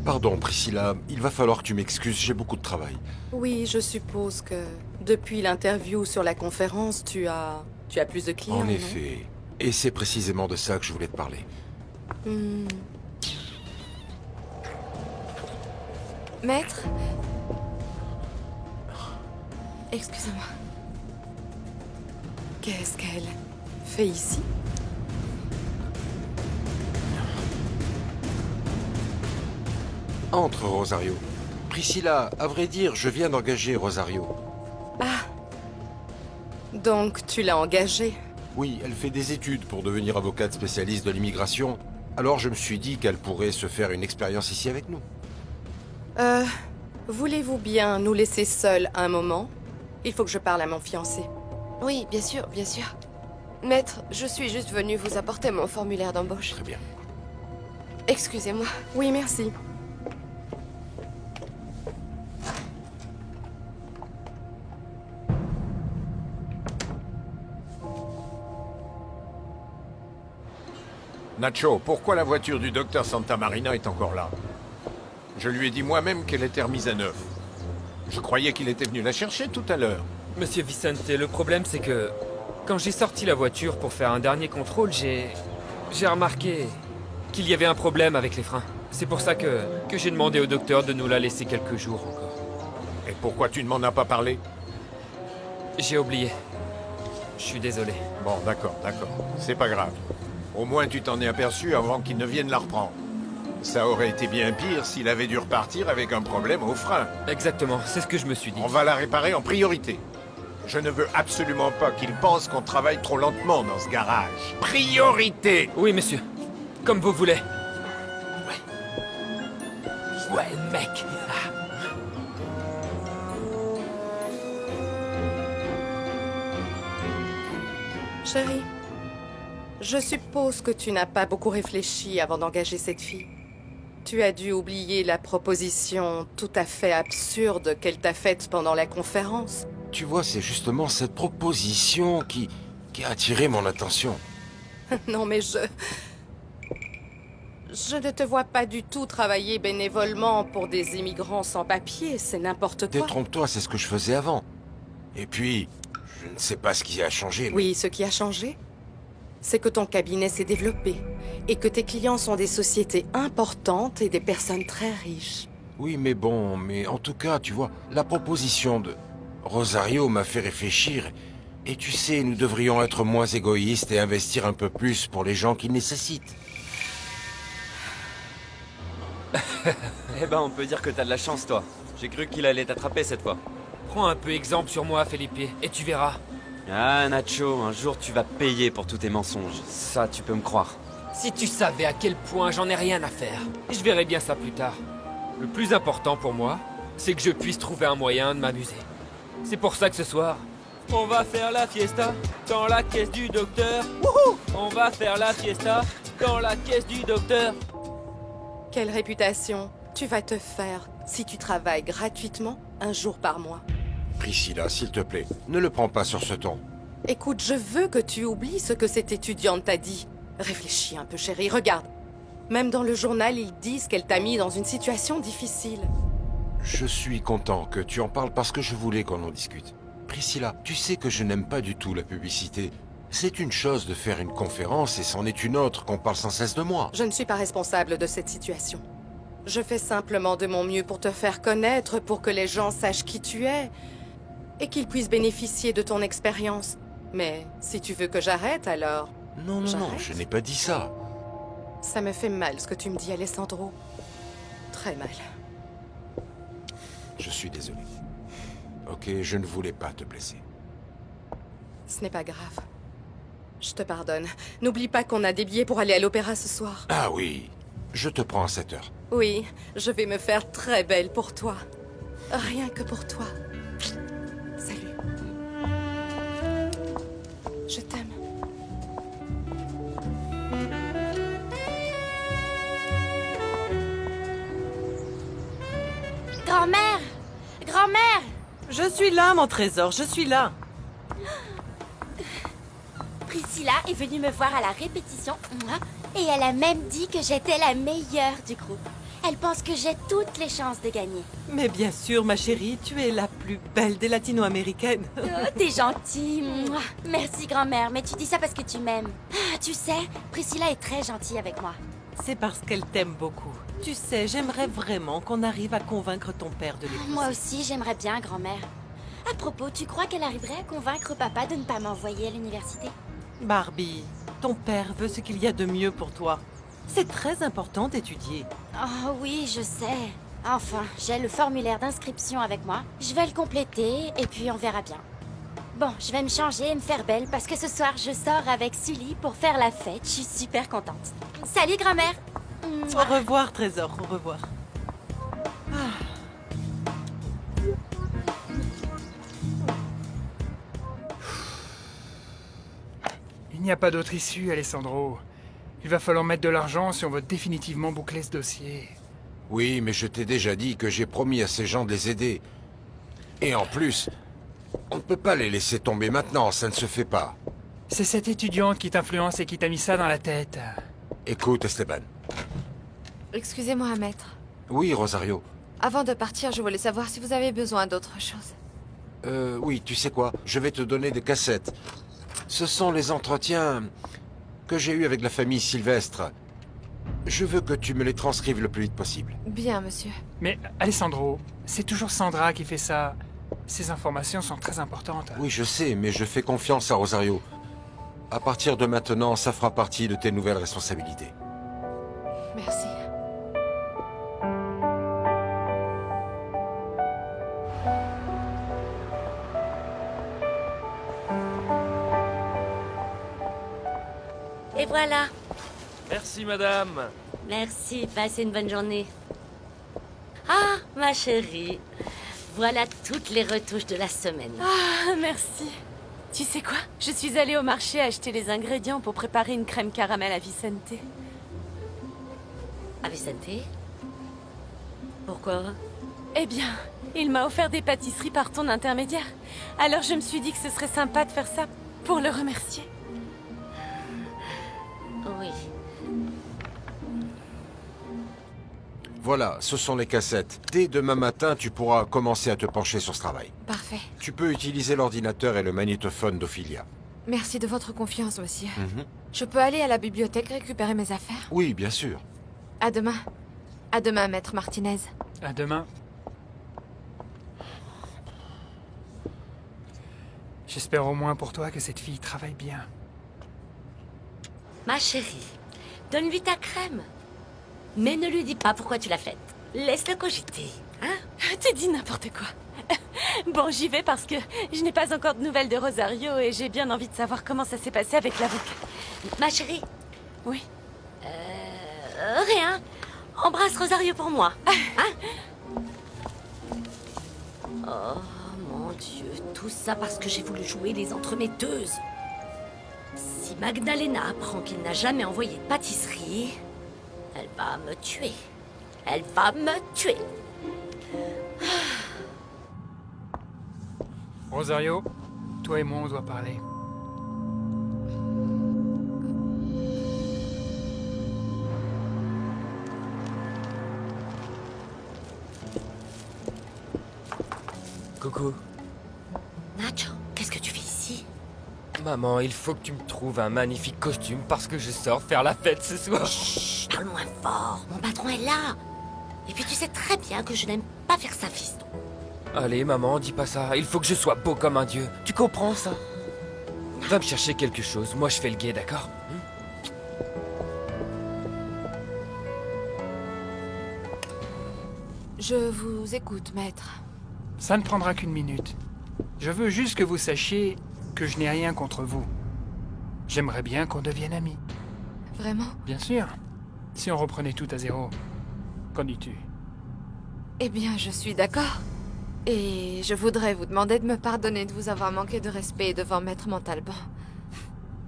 Pardon, Priscilla, il va falloir que tu m'excuses, j'ai beaucoup de travail. Oui, je suppose que depuis l'interview sur la conférence, tu as plus de clients, En non? effet. Et c'est précisément de ça que je voulais te parler. Maître? Excusez-moi. Qu'est-ce qu'elle fait ici? Entre, Rosario. Priscilla, à vrai dire, je viens d'engager Rosario. Donc, tu l'as engagée? Oui, elle fait des études pour devenir avocate spécialiste de l'immigration. Alors je me suis dit qu'elle pourrait se faire une expérience ici avec nous. Voulez-vous bien nous laisser seuls un moment? Il faut que je parle à mon fiancé. Oui, bien sûr, bien sûr. Maître, je suis juste venue vous apporter mon formulaire d'embauche. Très bien. Excusez-moi. Oui, merci. Nacho, pourquoi la voiture du docteur Santa Marina est encore là? Je lui ai dit moi-même qu'elle était remise à neuf. Je croyais qu'il était venu la chercher tout à l'heure. Monsieur Vicente, le problème c'est que... Quand j'ai sorti la voiture pour faire un dernier contrôle, j'ai remarqué qu'il y avait un problème avec les freins. C'est pour ça que j'ai demandé au docteur de nous la laisser quelques jours encore. Et pourquoi tu ne m'en as pas parlé? J'ai oublié. Je suis désolé. Bon, d'accord, d'accord. C'est pas grave. Au moins tu t'en es aperçu avant qu'il ne vienne la reprendre. Ça aurait été bien pire s'il avait dû repartir avec un problème au frein. Exactement, c'est ce que je me suis dit. On va la réparer en priorité. Je ne veux absolument pas qu'il pense qu'on travaille trop lentement dans ce garage. Priorité! Oui, monsieur. Comme vous voulez. Ouais, mec. Chérie, je suppose que tu n'as pas beaucoup réfléchi avant d'engager cette fille. Tu as dû oublier la proposition tout à fait absurde qu'elle t'a faite pendant la conférence. Tu vois, c'est justement cette proposition qui a attiré mon attention. Non mais je ne te vois pas du tout travailler bénévolement pour des immigrants sans papier, c'est n'importe quoi. Détrompe-toi, c'est ce que je faisais avant. Et puis, je ne sais pas ce qui a changé. Oui, ce qui a changé, c'est que ton cabinet s'est développé et que tes clients sont des sociétés importantes et des personnes très riches. Oui, mais bon, mais en tout cas, tu vois, la proposition de Rosario m'a fait réfléchir. Et tu sais, nous devrions être moins égoïstes et investir un peu plus pour les gens qui le nécessitent. Eh ben, on peut dire que t'as de la chance, toi. J'ai cru qu'il allait t'attraper cette fois. Prends un peu exemple sur moi, Felipe, et tu verras. Ah, Nacho, un jour tu vas payer pour tous tes mensonges. Ça, tu peux me croire. Si tu savais à quel point j'en ai rien à faire. Je verrai bien ça plus tard. Le plus important pour moi, c'est que je puisse trouver un moyen de m'amuser. C'est pour ça que ce soir, on va faire la fiesta dans la caisse du docteur. Wouhou! On va faire la fiesta dans la caisse du docteur. Quelle réputation tu vas te faire si tu travailles gratuitement un jour par mois? Priscilla, s'il te plaît, ne le prends pas sur ce ton. Écoute, je veux que tu oublies ce que cette étudiante t'a dit. Réfléchis un peu, chérie, regarde. Même dans le journal, ils disent qu'elle t'a mis dans une situation difficile. Je suis content que tu en parles parce que je voulais qu'on en discute. Priscilla, tu sais que je n'aime pas du tout la publicité. C'est une chose de faire une conférence et c'en est une autre qu'on parle sans cesse de moi. Je ne suis pas responsable de cette situation. Je fais simplement de mon mieux pour te faire connaître, pour que les gens sachent qui tu es et qu'ils puissent bénéficier de ton expérience. Mais si tu veux que j'arrête, alors... Non, non, non, j'arrête. je n'ai pas dit ça. Ça me fait mal ce que tu me dis, Alessandro. Très mal. Je suis désolé. Ok, je ne voulais pas te blesser. Ce n'est pas grave. Je te pardonne. N'oublie pas qu'on a des billets pour aller à l'opéra ce soir. Ah oui, je te prends à 7 heures. Oui, je vais me faire très belle pour toi. Rien que pour toi. Salut. Je t'aime. Grand-mère! Grand-mère! Je suis là, mon trésor, je suis là. Priscilla est venue me voir à la répétition et elle a même dit que j'étais la meilleure du groupe. Elle pense que j'ai toutes les chances de gagner. Mais bien sûr, ma chérie, tu es la plus belle des latino-américaines. Oh, t'es gentille. Mouah. Merci, grand-mère, mais tu dis ça parce que tu m'aimes. Ah, tu sais, Priscilla est très gentille avec moi. C'est parce qu'elle t'aime beaucoup. Tu sais, j'aimerais vraiment qu'on arrive à convaincre ton père de l'épouser. Moi aussi, j'aimerais bien, grand-mère. À propos, tu crois qu'elle arriverait à convaincre papa de ne pas m'envoyer à l'université? Barbie, ton père veut ce qu'il y a de mieux pour toi. C'est très important d'étudier. Oh oui, je sais. Enfin, j'ai le formulaire d'inscription avec moi. Je vais le compléter et puis on verra bien. Bon, je vais me changer et me faire belle parce que ce soir, je sors avec Sully pour faire la fête. Je suis super contente. Salut, grand-mère. Au revoir, Trésor, au revoir. Il n'y a pas d'autre issue, Alessandro. Il va falloir mettre de l'argent si on veut définitivement boucler ce dossier. Oui, mais je t'ai déjà dit que j'ai promis à ces gens de les aider. Et en plus, on ne peut pas les laisser tomber maintenant, ça ne se fait pas. C'est cette étudiante qui t'influence et qui t'a mis ça dans la tête. Écoute, Esteban. Excusez-moi, maître. Oui, Rosario. Avant de partir, je voulais savoir si vous avez besoin d'autre chose. Oui, tu sais quoi? Je vais te donner des cassettes. Ce sont les entretiens que j'ai eus avec la famille Sylvestre. Je veux que tu me les transcrives le plus vite possible. Bien, monsieur. Mais Alessandro, c'est toujours Sandra qui fait ça. Ces informations sont très importantes. Oui, je sais, mais je fais confiance à Rosario. À partir de maintenant, ça fera partie de tes nouvelles responsabilités. Merci. Et voilà. Merci, madame. Merci, passez une bonne journée. Ah, ma chérie. Voilà toutes les retouches de la semaine. Ah, merci. Tu sais quoi? Je suis allée au marché acheter les ingrédients pour préparer une crème caramel à Vicente. À Vicente? Pourquoi? Eh bien, il m'a offert des pâtisseries par ton intermédiaire. Alors je me suis dit que ce serait sympa de faire ça pour le remercier. Oui. Voilà, ce sont les cassettes. Dès demain matin, tu pourras commencer à te pencher sur ce travail. Parfait. Tu peux utiliser l'ordinateur et le magnétophone d'Ophilia. Merci de votre confiance, monsieur. Mhm. Je peux aller à la bibliothèque récupérer mes affaires? Oui, bien sûr. À demain. À demain, maître Martinez. À demain. J'espère au moins pour toi que cette fille travaille bien. Ma chérie, donne-lui ta crème. Mais ne lui dis pas pourquoi tu l'as faite. Laisse-le cogiter, hein? Tu dis n'importe quoi. Bon, j'y vais parce que je n'ai pas encore de nouvelles de Rosario et j'ai bien envie de savoir comment ça s'est passé avec l'avocat. Ma chérie. Oui. Rien. Embrasse Rosario pour moi. Hein? Oh, mon Dieu. Tout ça parce que j'ai voulu jouer les entremetteuses. Si Magdalena apprend qu'il n'a jamais envoyé de pâtisserie, elle va me tuer. Elle va me tuer. Rosario, toi et moi, on doit parler. Coucou. Nacho, qu'est-ce que tu fais ici? Maman, il faut que tu me trouves un magnifique costume parce que je sors faire la fête ce soir. Chut, parle moins fort. Mon patron est là. Et puis tu sais très bien que je n'aime pas faire ça, fiston. Allez, maman, dis pas ça. Il faut que je sois beau comme un dieu. Tu comprends ça? Va me chercher quelque chose. Moi, je fais le guet, d'accord? Je vous écoute, maître. Ça ne prendra qu'une minute. Je veux juste que vous sachiez que je n'ai rien contre vous. J'aimerais bien qu'on devienne amis. Vraiment? Bien sûr. Si on reprenait tout à zéro. Qu'en dis-tu? Eh bien, je suis d'accord. Et je voudrais vous demander de me pardonner de vous avoir manqué de respect devant Maître Montalban.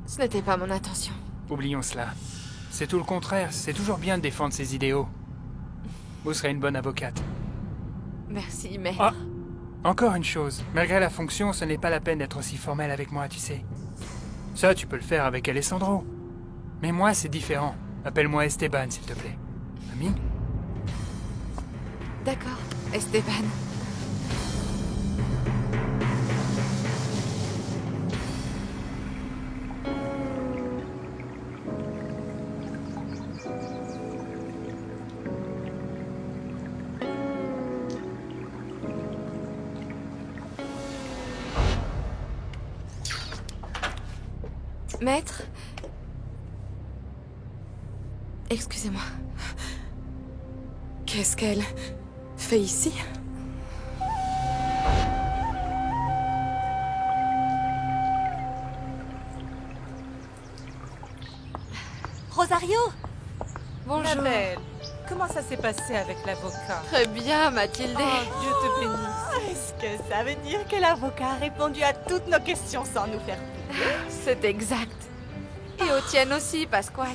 Ce n'était pas mon intention. Oublions cela. C'est tout le contraire. C'est toujours bien de défendre ses idéaux. Vous serez une bonne avocate. Merci, maître. Ah, encore une chose. Malgré la fonction, ce n'est pas la peine d'être aussi formel avec moi, tu sais. Ça, tu peux le faire avec Alessandro. Mais moi, c'est différent. Appelle-moi Esteban, s'il te plaît. Ami? D'accord, Esteban. Maître? Excusez-moi. Qu'est-ce qu'elle fait ici? Rosario! Bonjour. Ma belle, comment ça s'est passé avec l'avocat? Très bien, Mathilde. Oh, Dieu te bénisse. Est-ce que ça veut dire que l'avocat a répondu à toutes nos questions sans nous faire payer? C'est exact. Et aux tiennes aussi, Pasquale.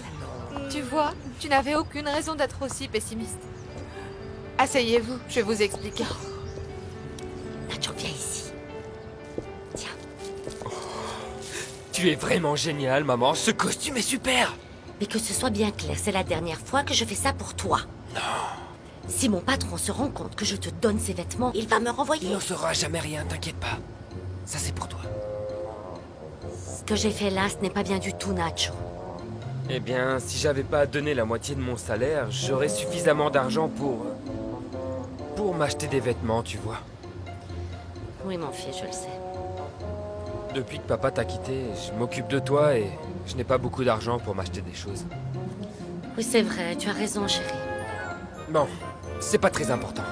Tu vois, tu n'avais aucune raison d'être aussi pessimiste. Asseyez-vous, je vais vous expliquer. Nacho, viens ici. Tiens. Tu es vraiment génial, maman. Ce costume est super. Mais que ce soit bien clair, c'est la dernière fois que je fais ça pour toi. Non. Si mon patron se rend compte que je te donne ces vêtements, il va me renvoyer. Il n'en saura jamais rien, t'inquiète pas. Ça, c'est pour toi. Ce que j'ai fait là, ce n'est pas bien du tout, Nacho. Eh bien, si j'avais pas donné la moitié de mon salaire, j'aurais suffisamment d'argent pour m'acheter des vêtements, tu vois. Oui, mon fils, je le sais. Depuis que papa t'a quitté, je m'occupe de toi et je n'ai pas beaucoup d'argent pour m'acheter des choses. Oui, c'est vrai, tu as raison, chérie. Bon, c'est pas très important.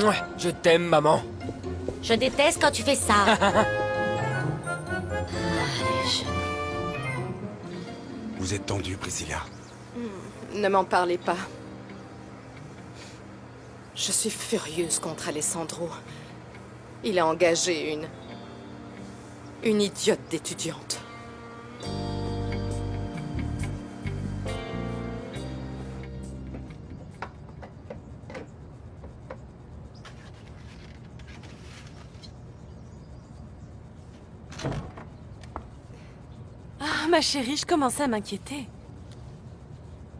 Mouah, je t'aime, maman. Je déteste quand tu fais ça. Allez, Vous êtes tendue, Priscilla. Ne m'en parlez pas. Je suis furieuse contre Alessandro. Il a engagé une idiote d'étudiante. Ah, ma chérie, je commençais à m'inquiéter.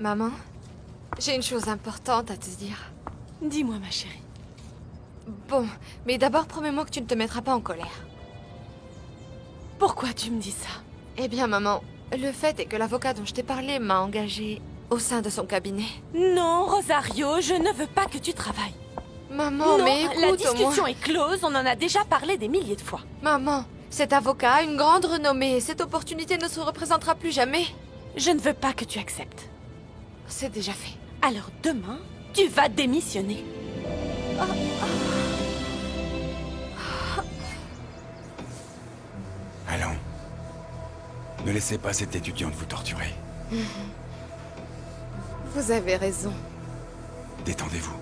Maman, j'ai une chose importante à te dire. Dis-moi, ma chérie. Bon, mais d'abord promets-moi que tu ne te mettras pas en colère. Pourquoi tu me dis ça? Eh bien, maman, le fait est que l'avocat dont je t'ai parlé m'a engagée au sein de son cabinet. Non, Rosario, je ne veux pas que tu travailles. Maman, non, mais écoute, la au discussion moins... est close, on en a déjà parlé des milliers de fois. Maman, cet avocat a une grande renommée. Cette opportunité ne se représentera plus jamais. Je ne veux pas que tu acceptes. C'est déjà fait. Alors demain, tu vas démissionner. Allons. Ne laissez pas cette étudiante vous torturer. Vous avez raison. Détendez-vous.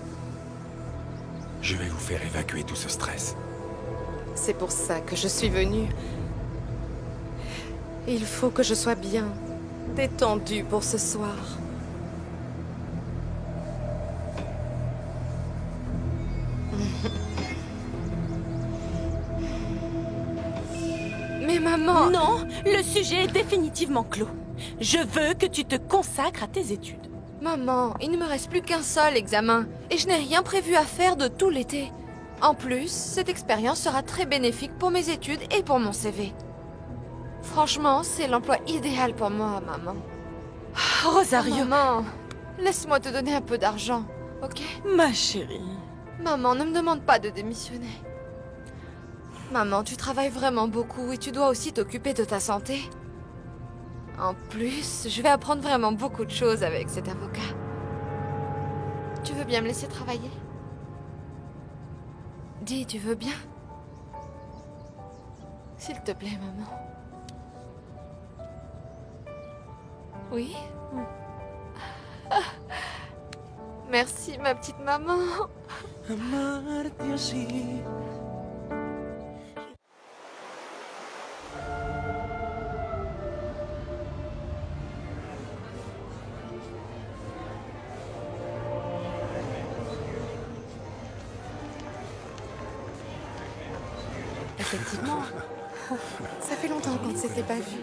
Je vais vous faire évacuer tout ce stress. C'est pour ça que je suis venue. Il faut que je sois bien détendue pour ce soir. Mais maman... Non, le sujet est définitivement clos. Je veux que tu te consacres à tes études. Maman, il ne me reste plus qu'un seul examen. Et je n'ai rien prévu à faire de tout l'été. En plus, cette expérience sera très bénéfique pour mes études et pour mon CV. Franchement, c'est l'emploi idéal pour moi, maman. Rosario. Maman, laisse-moi te donner un peu d'argent, ok? Ma chérie. Maman, ne me demande pas de démissionner. Maman, tu travailles vraiment beaucoup et tu dois aussi t'occuper de ta santé. En plus, je vais apprendre vraiment beaucoup de choses avec cet avocat. Tu veux bien me laisser travailler? Dis, tu veux bien? S'il te plaît, maman. Oui? Ah. Merci, ma petite maman. Effectivement. Ça fait longtemps qu'on ne s'était pas vu.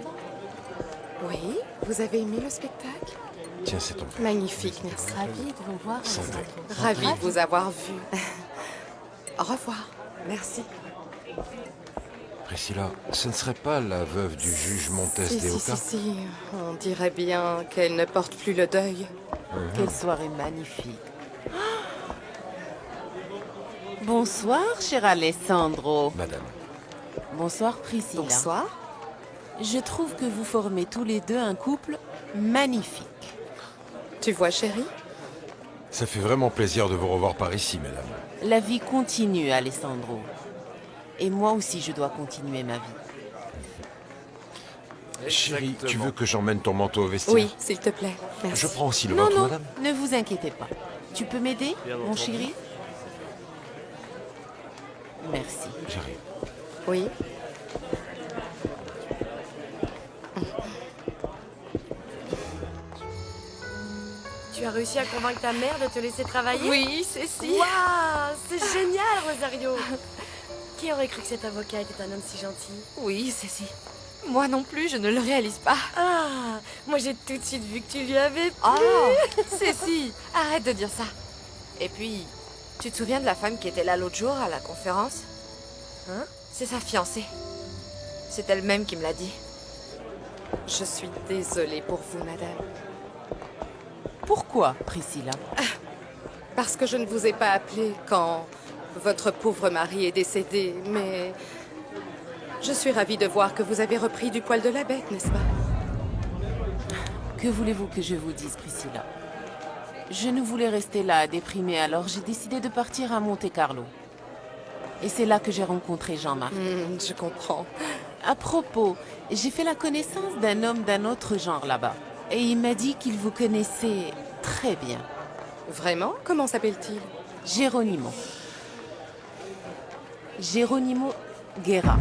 Oui, vous avez aimé le spectacle? Tiens, c'est ton père. Magnifique, merci. Ravi de vous voir, Santé. Alessandro. Ravie de vous avoir vu. Au revoir. Merci. Priscilla, ce ne serait pas la veuve du juge Montes Si, de si, Oca? si. On dirait bien qu'elle ne porte plus le deuil. Quelle soirée magnifique. Bonsoir, cher Alessandro. Madame. Bonsoir, Priscilla. Bonsoir. Je trouve que vous formez tous les deux un couple magnifique. Tu vois, chérie? Ça fait vraiment plaisir de vous revoir par ici, madame. La vie continue, Alessandro. Et moi aussi, je dois continuer ma vie. Chérie, tu veux que j'emmène ton manteau au vestiaire? Oui, s'il te plaît. Merci. Je prends aussi le Non, vôtre, non, madame. ne vous inquiétez pas. Tu peux m'aider, mon chéri? Merci. J'arrive. Oui. Tu as réussi à convaincre ta mère de te laisser travailler? Oui, Cécile. Waouh, c'est génial, Rosario. Qui aurait cru que cet avocat était un homme si gentil? Oui, Cécile. Moi non plus, je ne le réalise pas. Ah, moi j'ai tout de suite vu que tu lui avais plu. Oh, Cécile, arrête de dire ça. Et puis, tu te souviens de la femme qui était là l'autre jour à la conférence? Hein? C'est sa fiancée. C'est elle-même qui me l'a dit. Je suis désolée pour vous, madame. Pourquoi, Priscilla? Parce que je ne vous ai pas appelé quand votre pauvre mari est décédé, mais je suis ravie de voir que vous avez repris du poil de la bête, n'est-ce pas? Que voulez-vous que je vous dise, Priscilla? Je ne voulais rester là à déprimer, alors j'ai décidé de partir à Monte-Carlo. Et c'est là que j'ai rencontré Jean-Marc. Je comprends. À propos, j'ai fait la connaissance d'un homme d'un autre genre là-bas. Et il m'a dit qu'il vous connaissait très bien. Vraiment? Comment s'appelle-t-il? Geronimo. Geronimo Guerra.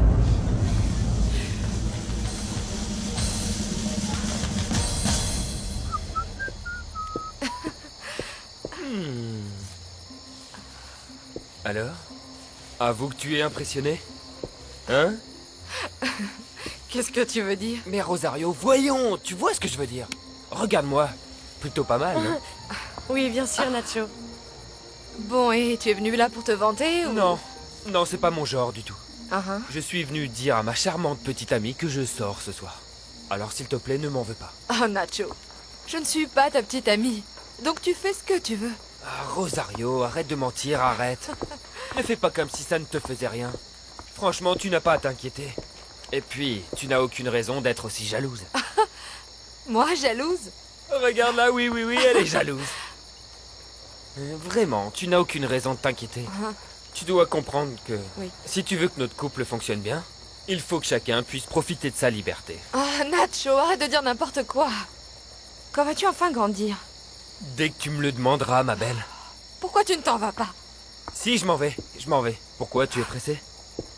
Alors? Avoue que tu es impressionné? Hein? Qu'est-ce que tu veux dire? Mais Rosario, voyons, tu vois ce que je veux dire? Regarde-moi, plutôt pas mal, non? Oui, bien sûr, Nacho. Bon, et tu es venu là pour te vanter ou... Non, non, c'est pas mon genre du tout. Ah, ah. Je suis venu dire à ma charmante petite amie que je sors ce soir. Alors s'il te plaît, ne m'en veux pas. Oh, Nacho, je ne suis pas ta petite amie. Donc tu fais ce que tu veux. Ah, Rosario, arrête de mentir, arrête. Ne fais pas comme si ça ne te faisait rien. Franchement, tu n'as pas à t'inquiéter. Et puis, tu n'as aucune raison d'être aussi jalouse. Moi, jalouse? Regarde là, oui, elle est jalouse. Vraiment, tu n'as aucune raison de t'inquiéter. Tu dois comprendre que Oui. si tu veux que notre couple fonctionne bien, il faut que chacun puisse profiter de sa liberté. Oh, Nacho, arrête de dire n'importe quoi. Quand vas-tu enfin grandir? Dès que tu me le demanderas, ma belle. Pourquoi tu ne t'en vas pas? Si, je m'en vais. Pourquoi, tu es pressé?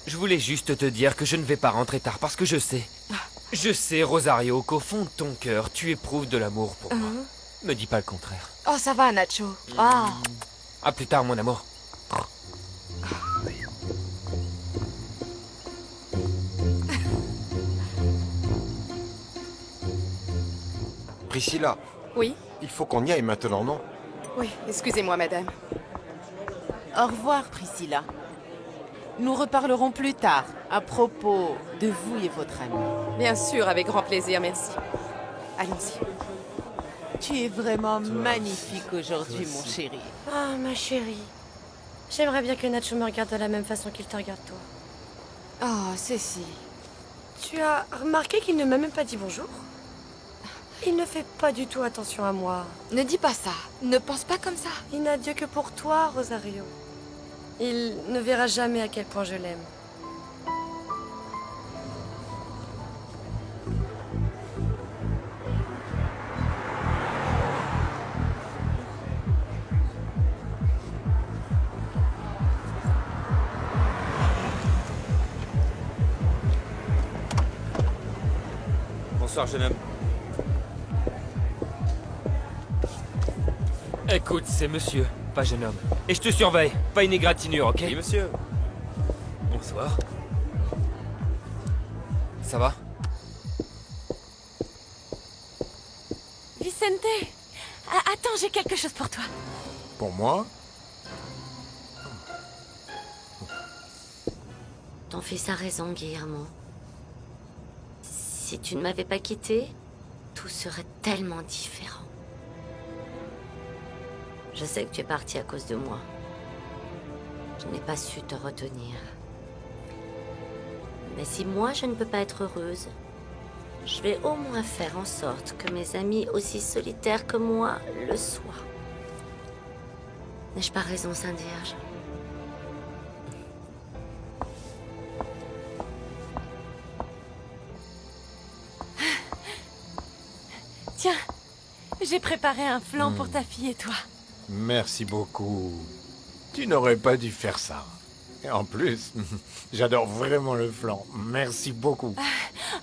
Je voulais juste te dire que je ne vais pas rentrer tard parce que je sais, Rosario, qu'au fond de ton cœur, tu éprouves de l'amour pour moi. Me dis pas le contraire. Oh, ça va, Nacho. Ah. À plus tard, mon amour. Priscilla, Oui? il faut qu'on y aille maintenant, non? Oui, excusez-moi, madame. Au revoir, Priscilla. Nous reparlerons plus tard à propos de vous et votre ami. Bien sûr, avec grand plaisir, merci. Allons-y. Tu es vraiment magnifique aujourd'hui, mon chéri. Ah, ma chérie. J'aimerais bien que Nacho me regarde de la même façon qu'il te regarde toi. Oh, Cécile. Tu as remarqué qu'il ne m'a même pas dit bonjour? Il ne fait pas du tout attention à moi. Ne dis pas ça. Ne pense pas comme ça. Il n'a Dieu que pour toi, Rosario. Il ne verra jamais à quel point je l'aime. Bonsoir, jeune homme. Écoute, c'est monsieur, pas jeune homme. Et je te surveille, pas une égratignure, ok? Oui, monsieur. Bonsoir. Ça va? Vicente, Attends, j'ai quelque chose pour toi. Pour moi? Ton fils a raison, Guillermo. Si tu ne m'avais pas quitté, tout serait tellement différent. Je sais que tu es parti à cause de moi. Je n'ai pas su te retenir. Mais si moi je ne peux pas être heureuse, je vais au moins faire en sorte que mes amis aussi solitaires que moi le soient. N'ai-je pas raison, Sainte Vierge? Tiens, j'ai préparé un flan pour ta fille et toi. Merci beaucoup. Tu n'aurais pas dû faire ça. Et en plus, j'adore vraiment le flan. Merci beaucoup.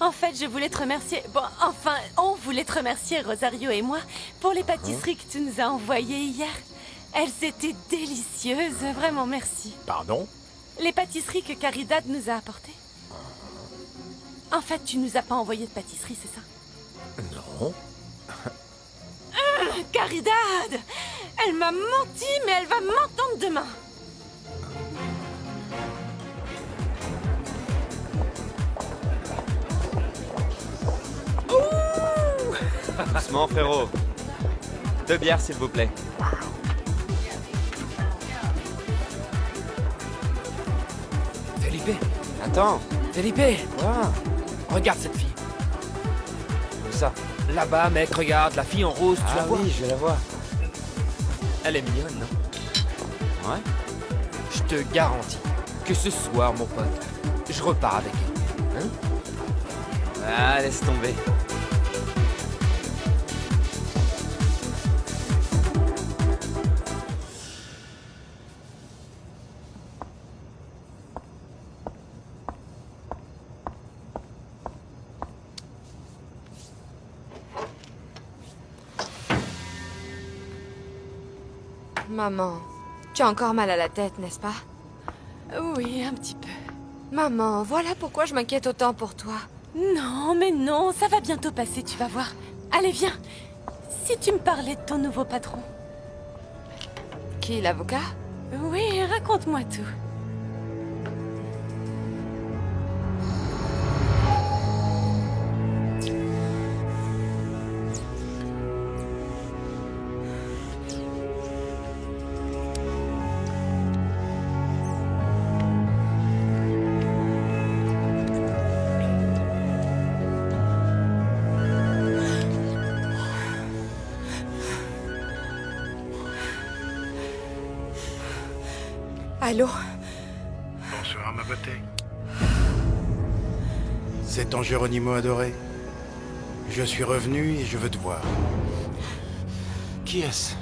En fait, je voulais te remercier... Bon, enfin, on voulait te remercier, Rosario et moi, pour les pâtisseries que tu nous as envoyées hier. Elles étaient délicieuses, vraiment merci. Pardon? Les pâtisseries que Caridad nous a apportées. En fait, tu nous as pas envoyé de pâtisserie, c'est ça? Non. Caridad! Elle m'a menti, mais elle va m'entendre demain. Doucement, frérot. 2 bières, s'il vous plaît. Felipe, Attends. Felipe, Quoi? regarde cette fille. Où ça? Là-bas, mec, regarde, la fille en rose, tu la Ah vois? oui, je la vois. Elle est mignonne, non? Ouais? Je te garantis que ce soir, mon pote, je repars avec elle. Hein? Ah, laisse tomber. Maman, tu as encore mal à la tête, n'est-ce pas? Oui, un petit peu. Maman, voilà pourquoi je m'inquiète autant pour toi. Non, mais non, ça va bientôt passer, tu vas voir. Allez, viens. Si tu me parlais de ton nouveau patron. Qui, l'avocat? Oui, raconte-moi tout. Allô? Bonsoir, ma beauté. C'est ton Geronimo adoré. Je suis revenu et je veux te voir. Qui est-ce?